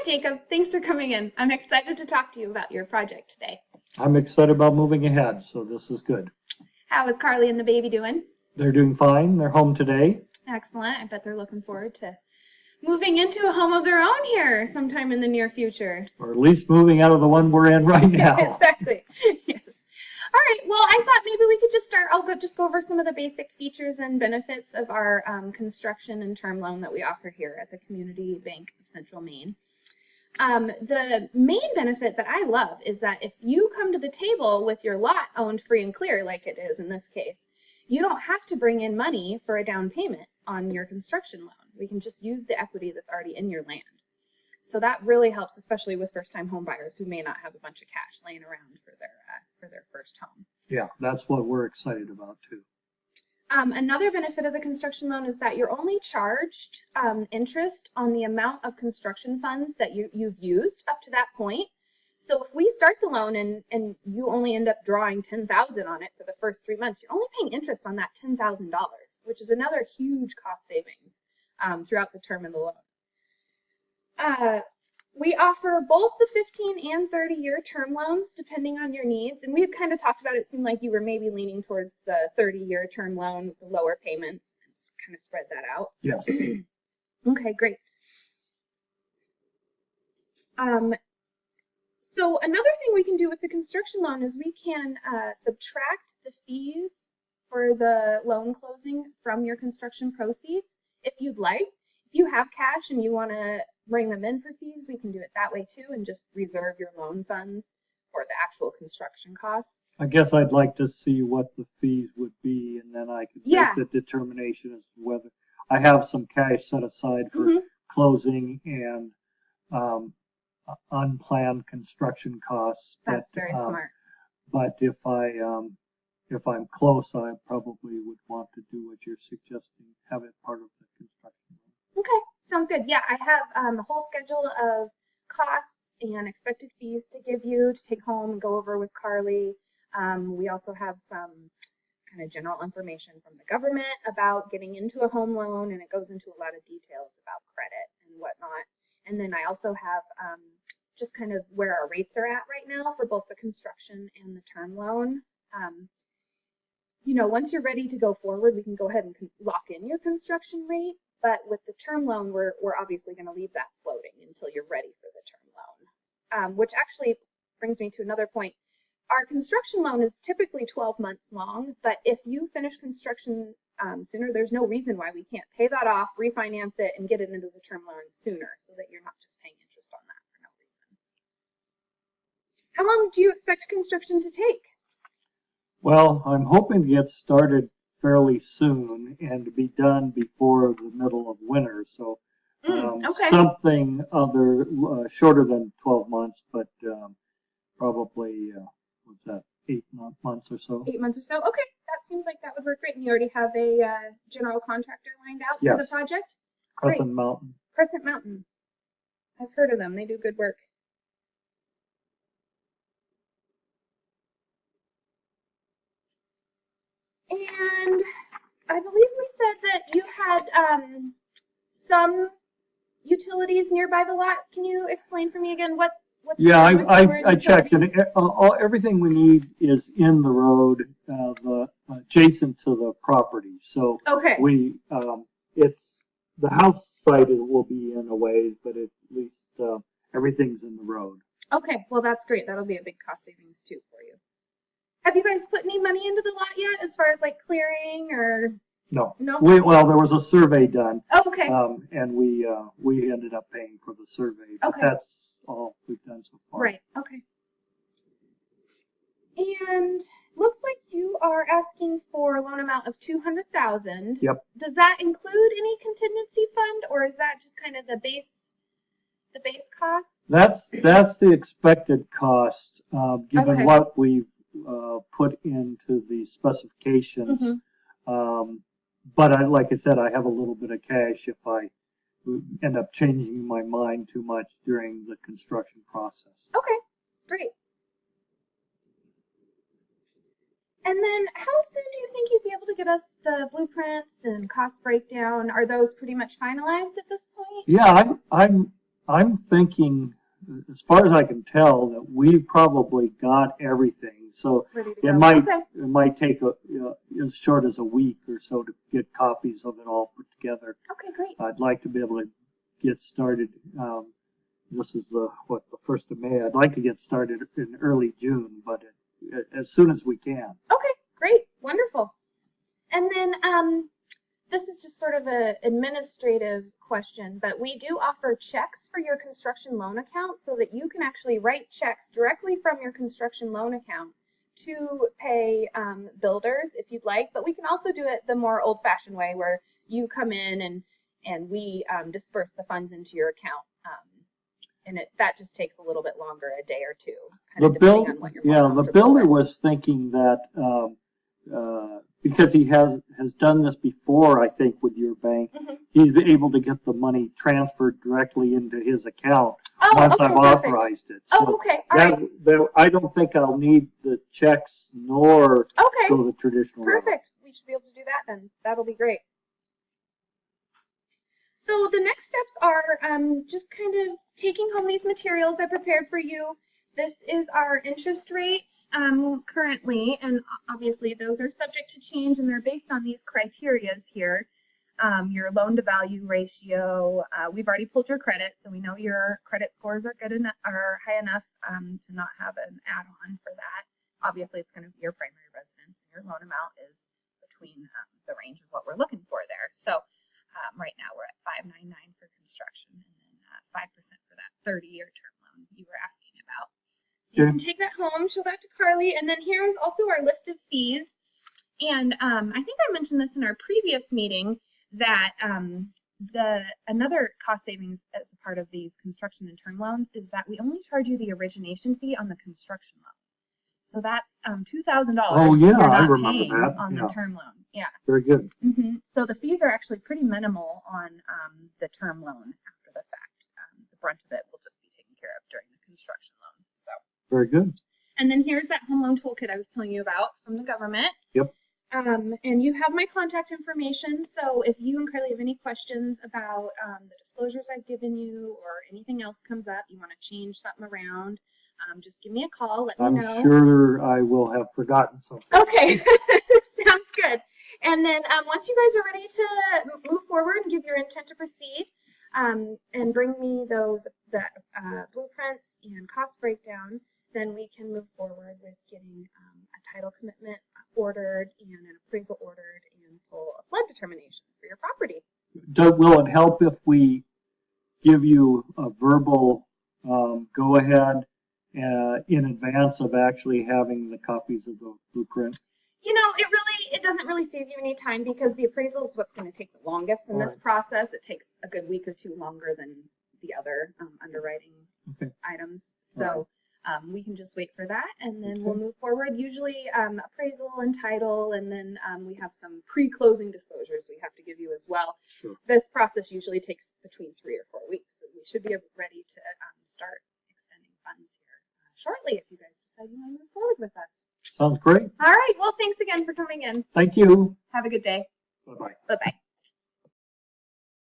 Jacob. Thanks for coming in. I'm excited to talk to you about your project today. I'm excited about moving ahead, so this is good. How is Carly and the baby doing? They're doing fine. They're home today. Excellent. I bet they're looking forward to moving into a home of their own here sometime in the near future. Or at least moving out of the one we're in right now. Exactly. Yes. All right. Well, I thought maybe we could just start. I'll just go over some of the basic features and benefits of our construction and term loan that we offer here at the Community Bank of Central Maine. The main benefit that I love is that if you come to the table with your lot owned free and clear, like it is in this case, you don't have to bring in money for a down payment on your construction loan. We can just use the equity that's already in your land. So that really helps, especially with first-time home buyers who may not have a bunch of cash laying around for their first home. Yeah, that's what we're excited about too. Another benefit of the construction loan is that you're only charged interest on the amount of construction funds that you've used up to that point. So if we start the loan and you only end up drawing $10,000 on it for the first 3 months, you're only paying interest on that $10,000, which is another huge cost savings throughout the term of the loan. We offer both the 15 and 30-year term loans depending on your needs. And we've kind of talked about it. It seemed like you were maybe leaning towards the 30-year term loan with the lower payments and kind of spread that out. Yes. Okay, great. So another thing we can do with the construction loan is we can subtract the fees for the loan closing from your construction proceeds if you'd like. If you have cash and you want to bring them in for fees, we can do it that way too and just reserve your loan funds for the actual construction costs. I guess I'd like to see what the fees would be, and then I could make the determination as to whether I have some cash set aside for closing and unplanned construction costs. That's very smart. But if I'm close, I probably would want to do what you're suggesting, have it part of the construction. Okay, sounds good. Yeah, I have a whole schedule of costs and expected fees to give you to take home and go over with Carly. We also have some kind of general information from the government about getting into a home loan, and it goes into a lot of details about credit and whatnot. And then I also have just kind of where our rates are at right now for both the construction and the term loan. Once you're ready to go forward, we can go ahead and lock in your construction rate. But with the term loan, we're obviously going to leave that floating until you're ready for the term loan, which actually brings me to another point. Our construction loan is typically 12 months long, but if you finish construction sooner, there's no reason why we can't pay that off, refinance it, and get it into the term loan sooner so that you're not just paying interest on that for no reason. How long do you expect construction to take? Well, I'm hoping to get started fairly soon and to be done before the middle of winter. So something other shorter than 12 months, but probably, 8 months or so. 8 months or so. Okay, that seems like that would work great. And you already have a general contractor lined out for the project? Crescent Mountain. Crescent Mountain. I've heard of them. They do good work. And I believe we said that you had some utilities nearby the lot. Can you explain for me again what's I checked, and everything we need is in the road, adjacent to the property. So we it's the house site will be in a ways, but at least everything's in the road. Okay, well that's great. That'll be a big cost savings too for you. Have you guys put any money into the lot yet, as far as like clearing or? No. No. Well, there was a survey done. Okay. And we ended up paying for the survey. But that's all we've done so far. Right. Okay. And looks like you are asking for a loan amount of $200,000. Yep. Does that include any contingency fund, or is that just kind of the base cost? That's the expected cost, given what we've put into the specifications. But like I said, I have a little bit of cash if I end up changing my mind too much during the construction process. Okay, great. And then how soon do you think you'd be able to get us the blueprints and cost breakdown? Are those pretty much finalized at this point? Yeah, I'm I'm thinking, as far as I can tell, that we probably got everything. So Ready to it go. might, Okay. it might take as short as a week or so to get copies of it all put together. Okay, great. I'd like to be able to get started. This is the 1st of May. I'd like to get started in early June, but as soon as we can. Okay, great. Wonderful. And then this is just sort of an administrative question, but we do offer checks for your construction loan account so that you can actually write checks directly from your construction loan account to pay builders if you'd like, but we can also do it the more old-fashioned way where you come in and we disperse the funds into your account. And that just takes a little bit longer, a day or two, kind of depending on what you're more the comfortable builder with. was thinking that because he has done this before, I think, with your bank, Mm-hmm. he's able to get the money transferred directly into his account Oh, once okay, I've perfect. authorized it. Oh, So okay, all right. I don't think I'll need the checks nor Okay, go the traditional route. perfect. We should be able to do that then. That'll be great. So the next steps are just kind of taking home these materials I prepared for you. This is our interest rates currently, and obviously those are subject to change, and they're based on these criterias here. Your loan to value ratio. We've already pulled your credit, so we know your credit scores are good enough, are high enough to not have an add-on for that. Obviously, it's going to be your primary residence, and your loan amount is between the range of what we're looking for there. So right now we're at 5.99 for construction, and then 5% for that 30-year term loan you were asking about. So you can take that home, show that to Carly, and then here's also our list of fees. And I think I mentioned this in our previous meeting that another cost savings as a part of these construction and term loans is that we only charge you the origination fee on the construction loan. So that's $2,000. Oh, yeah, you're not I remember paying that. on Yeah. the term loan. Yeah. Very good. Mm-hmm. So the fees are actually pretty minimal on the term loan after the fact. The brunt of it will just be taken care of during the construction loan. So. Very good. And then here's that home loan toolkit I was telling you about from the government. Yep. And you have my contact information. So if you and Carly have any questions about the disclosures I've given you or anything else comes up, you want to change something around, just give me a call. Let me know. I'm sure I will have forgotten something. Okay, sounds good. And then once you guys are ready to move forward and give your intent to proceed, and bring me the blueprints and cost breakdown, then we can move forward with getting a title commitment ordered and an appraisal ordered and pull a flood determination for your property. Will it help if we give you a verbal go ahead in advance of actually having the copies of the blueprint? You know, it doesn't really save you any time because the appraisal is what's going to take the longest in this process. It takes a good week or two longer than the other underwriting items. So we can just wait for that and then we'll move forward. Usually appraisal and title, and then we have some pre-closing disclosures we have to give you as well. Sure. This process usually takes between 3 or 4 weeks. So we should be ready to start extending funds here shortly if you guys decide you want to move forward with us. Sounds great. All right. Well, thanks again for coming in. Thank you. Have a good day. Bye-bye. Bye-bye.